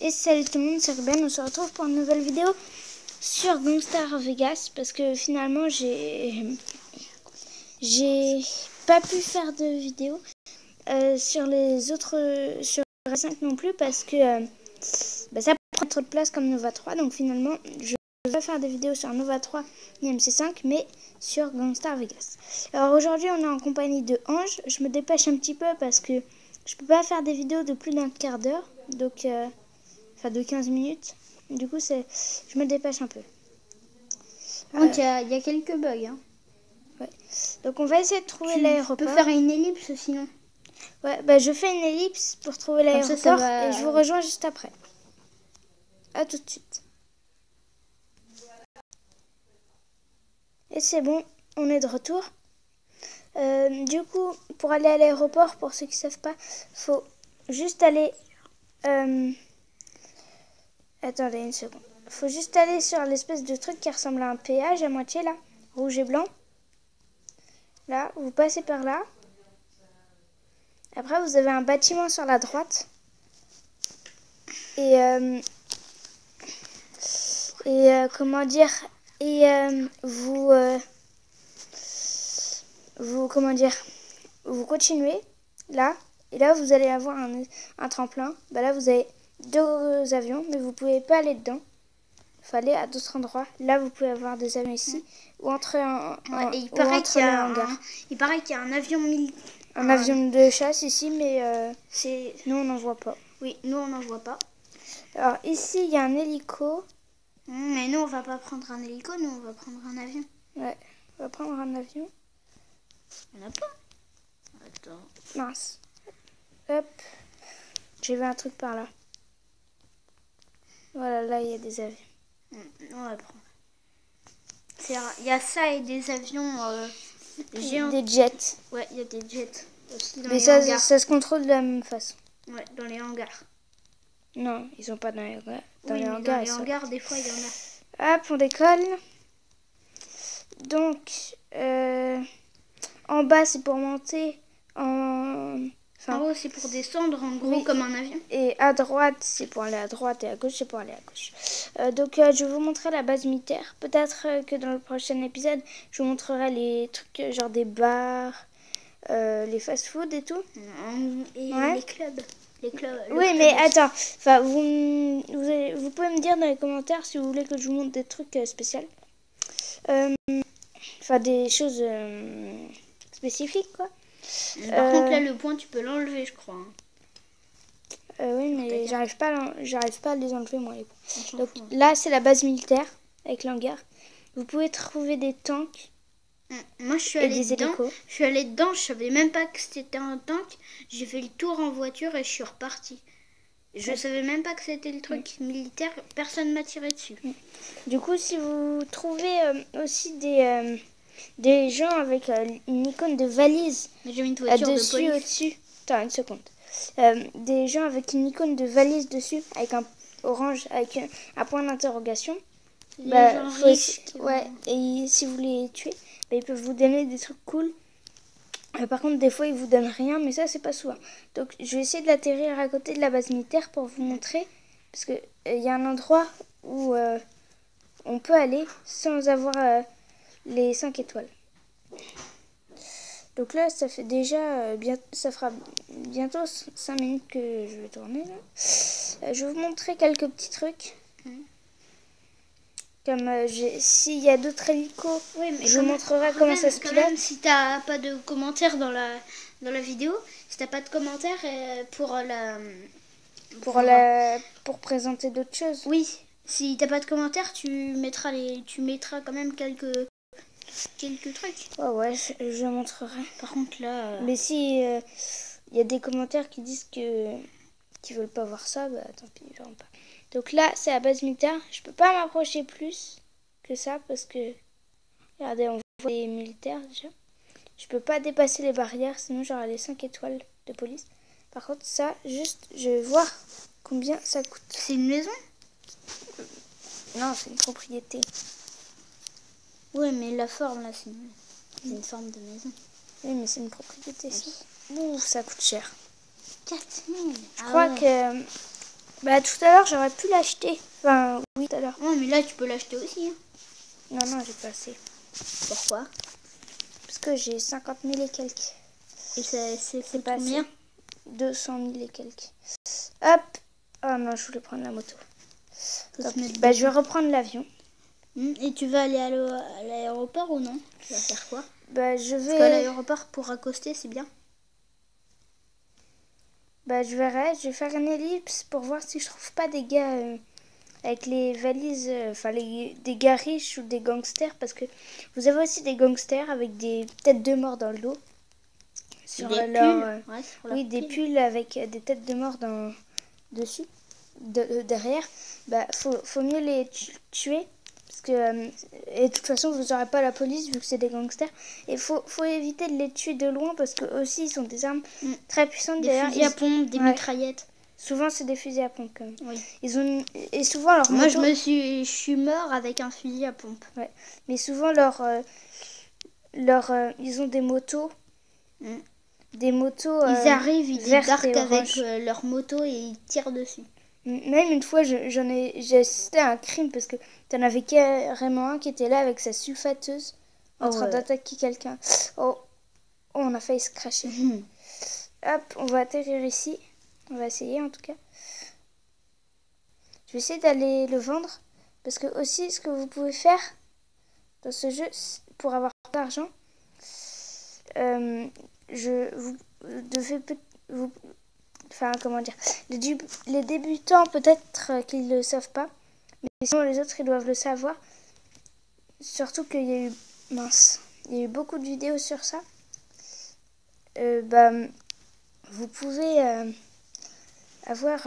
Et salut tout le monde, c'est Ruben. On se retrouve pour une nouvelle vidéo sur Gangstar Vegas parce que finalement j'ai pas pu faire de vidéo sur les autres, sur R5 non plus parce que ça prend trop de place comme Nova 3. Donc finalement je vais faire des vidéos sur Nova 3 et MC5 mais sur Gangstar Vegas. Alors aujourd'hui on est en compagnie de Ange. Je me dépêche un petit peu parce que je peux pas faire des vidéos de plus d'un quart d'heure. Donc enfin de 15 minutes. Du coup, je me dépêche un peu. Donc, il y a quelques bugs. Hein. Ouais. Donc, on va essayer de trouver l'aéroport. Tu peux faire une ellipse sinon. Ouais, bah, je fais une ellipse pour trouver l'aéroport et je vous rejoins juste après. À tout de suite. Et c'est bon, on est de retour. Du coup, pour aller à l'aéroport, pour ceux qui ne savent pas, faut juste aller... Attendez une seconde. Faut juste aller sur l'espèce de truc qui ressemble à un péage à moitié là, rouge et blanc. Là, vous passez par là. Après, vous avez un bâtiment sur la droite. Et comment dire, et comment dire, vous continuez là. Et là, vous allez avoir un tremplin. Bah là, vous avez 2 avions, mais vous pouvez pas aller dedans. Il faut aller à d'autres endroits. Là, vous pouvez avoir des avions ici. Ou entrer il paraît qu'il y a un avion un avion de chasse ici, mais nous, on n'en voit pas. Oui, nous, on n'en voit pas. Alors, ici, il y a un hélico. Mais nous, on va pas prendre un hélico. Nous, on va prendre un avion. Ouais, on va prendre un avion. Il n'y en a pas. Attends. Mince. Hop. J'ai vu un truc par là. Voilà, là, il y a des avions. On va prendre. Il y a ça et des avions géants. Des jets. Ouais, il y a des jets aussi dans mais les hangars. Ça se contrôle de la même façon. Ouais, dans les hangars. Non, ils sont pas dans les hangars. Dans les hangars, des fois, il y en a. Hop, on décolle. Donc, en bas, c'est pour monter. En haut, c'est pour descendre, en gros, comme un avion. Et à droite, c'est pour aller à droite, et à gauche, c'est pour aller à gauche. Donc, je vais vous montrer la base militaire. Peut-être que dans le prochain épisode, je vous montrerai les trucs genre des bars, les fast-food et tout. Et ouais. les clubs. Oui, mais attends. Enfin, vous pouvez me dire dans les commentaires si vous voulez que je vous montre des trucs spéciaux. Enfin, des choses spécifiques, quoi. Par contre, là, le point, tu peux l'enlever, je crois. Oui, mais j'arrive pas à les enlever, moi, les points. Donc, là, c'est la base militaire, avec l'hangar. Vous pouvez trouver des tanks. Moi, je suis allée dedans. Je suis allée dedans, je savais même pas que c'était un tank. J'ai fait le tour en voiture et je suis repartie. Je savais même pas que c'était le truc militaire. Personne m'a tiré dessus. Du coup, si vous trouvez aussi des gens avec une icône de valise dessus, au-dessus. Attends, une seconde. Des gens avec une icône de valise dessus, avec un orange, avec un point d'interrogation. Ouais, et si vous les tuez, ils peuvent vous donner des trucs cool. Par contre, des fois, ils vous donnent rien, mais ça, c'est pas souvent. Donc, je vais essayer de l'atterrir à côté de la base militaire pour vous montrer. Parce que y a un endroit où on peut aller sans avoir les 5 étoiles. Donc là, ça fait déjà ça fera bientôt 5 minutes que je vais tourner. Là. Je vais vous montrer quelques petits trucs. Comme s'il y a d'autres hélicos, je vous montrerai comment ça se pilote. Même si t'as pas de commentaires dans la vidéo, si t'as pas de commentaires pour présenter d'autres choses. Oui, si t'as pas de commentaires, tu mettras quand même quelques trucs. Ouais, je montrerai. Par contre là. Mais si y a des commentaires qui disent qu'ils veulent pas voir ça, bah tant pis, ils verront pas. Donc là, c'est la base militaire. Je peux pas m'approcher plus que ça parce que regardez, on voit les militaires déjà. Je peux pas dépasser les barrières, sinon j'aurai les 5 étoiles de police. Par contre, ça, juste, je vais voir combien ça coûte. C'est une maison? Non, c'est une propriété. Oui, mais la forme, là, c'est une forme de maison. Oui, mais c'est une propriété, ça. Ouh, ça coûte cher. 4 000. Je crois que Bah tout à l'heure j'aurais pu l'acheter. Enfin oui tout à l'heure. Oh mais là tu peux l'acheter aussi. Hein. Non, j'ai pas assez. Pourquoi? Parce que j'ai 50 000 et quelques. Et c'est pas combien? 200 000 et quelques. Hop. Oh non, je voulais prendre la moto. Bah je vais reprendre l'avion. Et tu vas aller à l'aéroport ou non? Tu vas faire quoi? Bah je vais... Parce qu'à l'aéroport pour accoster c'est bien. Bah je verrai, je vais faire une ellipse pour voir si je trouve pas des gars avec les valises, des gars riches ou des gangsters, parce que vous avez aussi des gangsters avec des têtes de mort dans le dos. Sur leur, oui, des pulls avec des têtes de mort dessus, derrière. Bah faut mieux les tuer. Parce que, et de toute façon, vous n'aurez pas la police vu que c'est des gangsters. Et faut éviter de les tuer de loin parce que aussi ils sont des armes très puissantes. Des fusils à pompe, des mitraillettes. Souvent, c'est des fusils à pompe quand même. Oui. Et souvent leur Moi, moto... je suis mort avec un fusil à pompe. Ouais. Mais souvent ils ont des motos. Des motos. Ils arrivent, ils débarquent avec leur moto et ils tirent dessus. Même une fois, j'ai assisté à un crime parce que t'en avais carrément un qui était là avec sa sulfateuse en train d'attaquer quelqu'un. Oh, on a failli se cracher. Hop, on va atterrir ici. On va essayer en tout cas. Je vais essayer d'aller le vendre parce que aussi ce que vous pouvez faire dans ce jeu pour avoir d'argent, les débutants peut-être qu'ils le savent pas, mais sinon les autres ils doivent le savoir. Surtout qu'il y a eu il y a eu beaucoup de vidéos sur ça. Vous pouvez avoir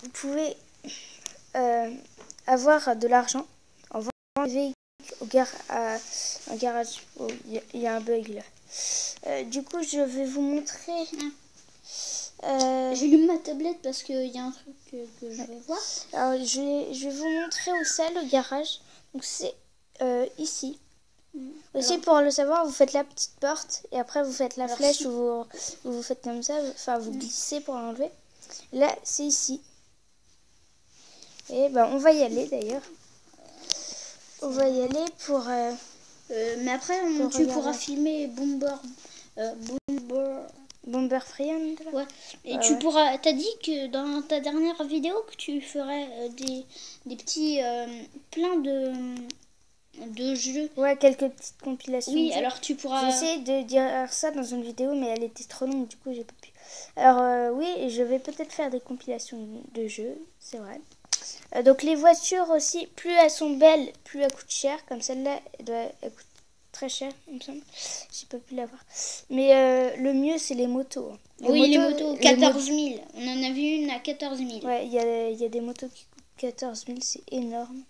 vous pouvez avoir de l'argent en vendant un véhicule un garage. Oh, il y a un bug là. Du coup, je vais vous montrer. J'ai lu ma tablette parce qu'il y a un truc que je vais voir. Alors, je vais vous montrer où c'est le garage. Donc, c'est ici. Aussi, pour le savoir, vous faites la petite porte et après vous faites la flèche où vous faites comme ça. Enfin, vous glissez pour l'enlever. Là, c'est ici. Et on va y aller d'ailleurs. On va y aller pour... mais après, tu pourras filmer Bomber Friend. Ouais. Et tu pourras... T'as dit que dans ta dernière vidéo que tu ferais des petits... plein de jeux. Ouais, quelques petites compilations. Oui, alors tu pourras... J'ai essayé de dire ça dans une vidéo, mais elle était trop longue, du coup j'ai pas pu. Alors oui, je vais peut-être faire des compilations de jeux, c'est vrai. Donc les voitures aussi, plus elles sont belles, plus elles coûtent cher. Comme celle-là, elle coûte très cher, il me semble. J'ai pas pu l'avoir. Mais le mieux, c'est les motos. Les motos, 14 000. On en a vu une à 14 000. Ouais, il y a des motos qui coûtent 14 000, c'est énorme.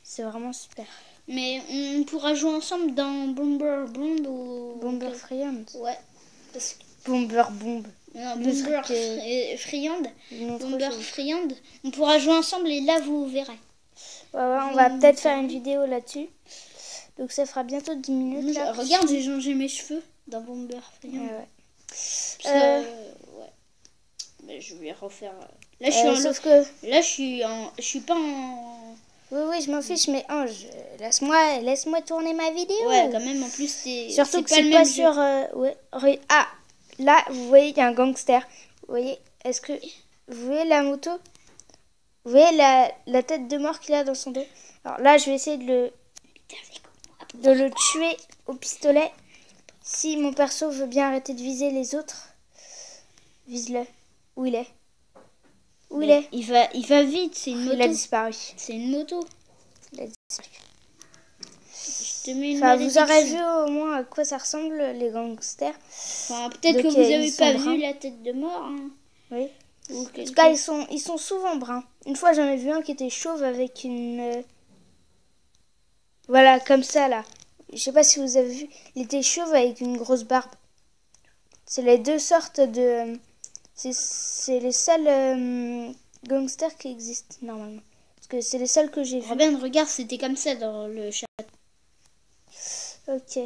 C'est vraiment super. Mais on pourra jouer ensemble dans Bomber Bomb ou... Bomber Friend. Ouais. Parce que... Bomber Bomb. Non, Bomber Friend. Bomber Friend. On pourra jouer ensemble et là vous verrez. Ouais, on va peut-être faire une vidéo là-dessus. Donc ça fera bientôt 10 minutes. Là, regarde, j'ai changé mes cheveux dans Bomber Friend. Ouais. Mais je vais refaire. Là je suis pas en... Oui, je m'en fiche, mais Ange, laisse-moi tourner ma vidéo. Ouais, quand même, en plus, surtout que c'est pas sur... Ah, là, vous voyez, il y a un gangster. Vous voyez, vous voyez la moto? Vous voyez la tête de mort qu'il a dans son dos? Alors là, je vais essayer de le tuer au pistolet. Si mon perso veut bien arrêter de viser les autres, vise-le. Où il est? Où il est? Il va vite, c'est une moto. Il a disparu. C'est une moto. Il a disparu. Je te mets une vous aurez vu au moins à quoi ça ressemble les gangsters. Enfin, peut-être que vous n'avez pas vu la tête de mort. Hein. Oui. En tout cas, ils sont souvent bruns. Une fois, j'en ai vu un qui était chauve avec une... Voilà, comme ça, là. Je sais pas si vous avez vu. Il était chauve avec une grosse barbe. C'est les deux sortes de... C'est les seuls gangsters qui existent, normalement. Parce que c'est les seuls que j'ai vus. Robin, regarde, c'était comme ça dans le chat. Ok.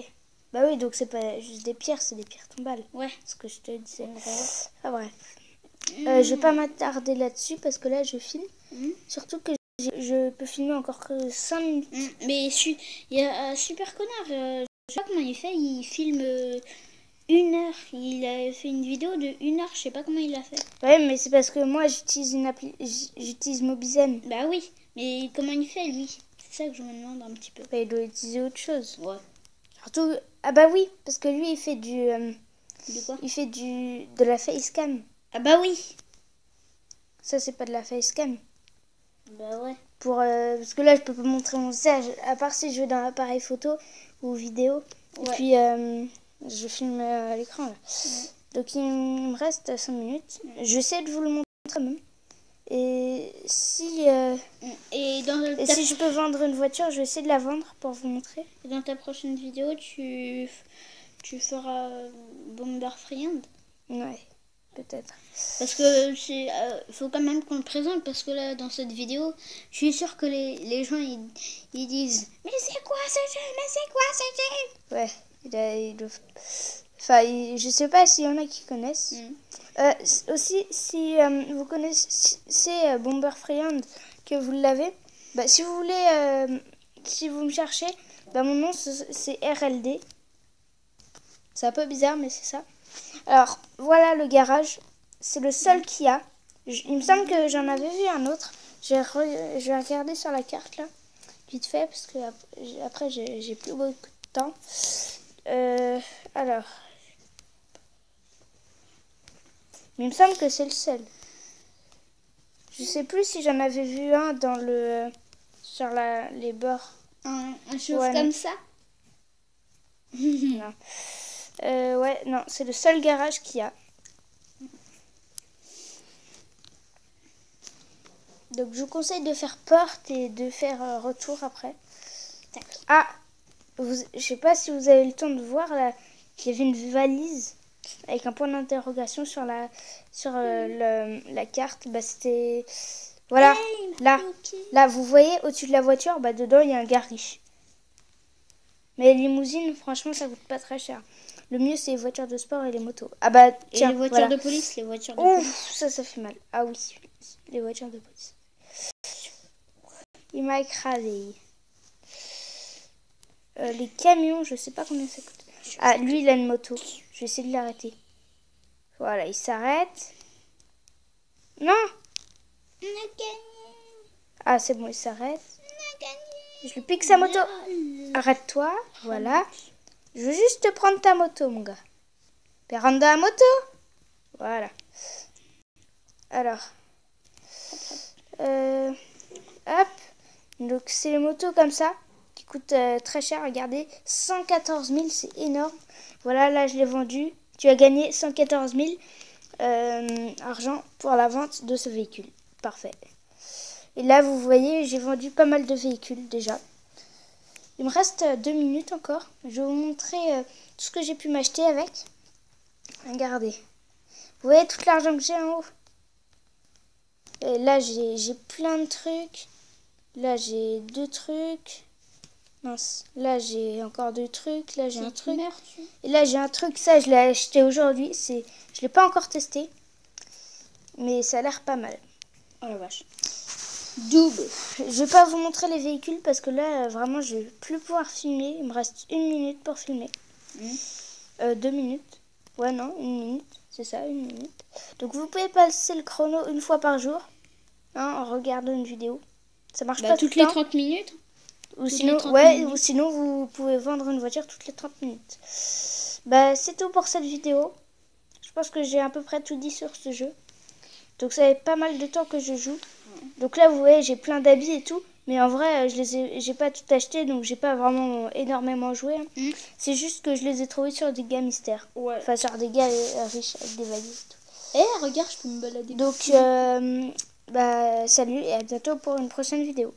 Bah oui, donc c'est pas juste des pierres, c'est des pierres tombales. Ouais. Ce que je te disais. Ah bref. Je vais pas m'attarder là-dessus parce que là je filme. Surtout que je peux filmer encore que 5 minutes. Mais il y a un super connard. Je sais pas comment il fait. Il filme 1 heure. Il a fait une vidéo de 1 heure. Je sais pas comment il l'a fait. Ouais, mais c'est parce que moi j'utilise j'utilise Mobizen. Bah oui. Mais comment il fait lui? C'est ça que je me demande un petit peu. Bah, il doit utiliser autre chose. Ouais. Surtout, ah bah oui, parce que lui il fait De quoi? il fait de la facecam. Ah bah oui. Ça c'est pas de la facecam. Bah ouais. Parce que là je peux pas montrer mon visage, à part si je vais dans l'appareil photo ou vidéo. Ouais. Et puis je filme à l'écran là. Ouais. Donc il me reste 5 minutes. J'essaie de vous le montrer même. Et si si je peux vendre une voiture, je vais essayer de la vendre pour vous montrer. Et dans ta prochaine vidéo, tu feras Bomber Friend? Ouais, peut-être. Parce que faut quand même qu'on le présente, parce que là, dans cette vidéo, je suis sûre que les gens, ils disent « Mais c'est quoi ce jeu? Mais c'est quoi ce jeu ?» Ouais, enfin, je sais pas s'il y en a qui connaissent. Aussi, si vous connaissez Bomber Friend, que vous l'avez, bah, si vous voulez, si vous me cherchez, bah, mon nom c'est RLD. C'est un peu bizarre, mais c'est ça. Alors, voilà le garage. C'est le seul qu'il y a. Il me semble que j'en avais vu un autre. Je vais regarder sur la carte là, vite fait, parce que après j'ai plus beaucoup de temps. Alors, mais il me semble que c'est le seul. Je sais plus si j'en avais vu un dans sur les bords. Un chauffe comme ça. Non. Ouais, non, c'est le seul garage qu'il y a. Donc je vous conseille de faire porte et de faire retour après. Ah, je sais pas si vous avez le temps de voir là, il y avait une valise avec un point d'interrogation sur la carte. Bah c'était voilà, là vous voyez au-dessus de la voiture, bah dedans il y a un gars riche. Mais les limousines, franchement, ça coûte pas très cher. Le mieux, c'est les voitures de sport et les motos. Ah bah, tiens, et les voitures de police, les voitures de police. Ça fait mal. Ah oui, les voitures de police. Il m'a écrasé. Les camions, je sais pas combien ça coûte. Ah, lui, il a une moto. Je vais essayer de l'arrêter. Voilà, il s'arrête. Non! On a gagné. Ah, c'est bon, il s'arrête. Je lui pique sa moto. Arrête-toi, voilà. Je veux juste te prendre ta moto, mon gars. Prends la moto. Voilà. Alors. Hop. Donc, c'est les motos comme ça qui coûtent très cher. Regardez, 114 000, c'est énorme. Voilà, là, je l'ai vendu. Tu as gagné 114 000 argent pour la vente de ce véhicule. Parfait. Et là, vous voyez, j'ai vendu pas mal de véhicules déjà. Il me reste 2 minutes encore. Je vais vous montrer tout ce que j'ai pu m'acheter avec. Regardez. Vous voyez tout l'argent que j'ai en haut. Et là, j'ai plein de trucs. Là, j'ai 2 trucs. Mince. Là, j'ai encore 2 trucs. Là, j'ai un truc. Et là, j'ai un truc. Ça, je l'ai acheté aujourd'hui. Je ne l'ai pas encore testé. Mais ça a l'air pas mal. Oh la vache. Double. Je vais pas vous montrer les véhicules parce que là, vraiment, je vais plus pouvoir filmer. Il me reste 1 minute pour filmer. 2 minutes. Ouais, non, 1 minute. C'est ça, 1 minute. Donc, vous pouvez passer le chrono 1 fois par jour. Hein, en regardant une vidéo. Ça marche pas toutes les 30 minutes. Ou sinon, vous pouvez vendre une voiture toutes les 30 minutes. Bah, c'est tout pour cette vidéo. Je pense que j'ai à peu près tout dit sur ce jeu. Donc, ça fait pas mal de temps que je joue. Donc là, vous voyez, j'ai plein d'habits et tout. Mais en vrai, j'ai pas tout acheté, donc j'ai pas vraiment énormément joué. Hein. C'est juste que je les ai trouvés sur des gars mystères. Ouais. Enfin, sur des gars riches avec des valises et tout. Regarde, je peux me balader. Donc, salut et à bientôt pour une prochaine vidéo.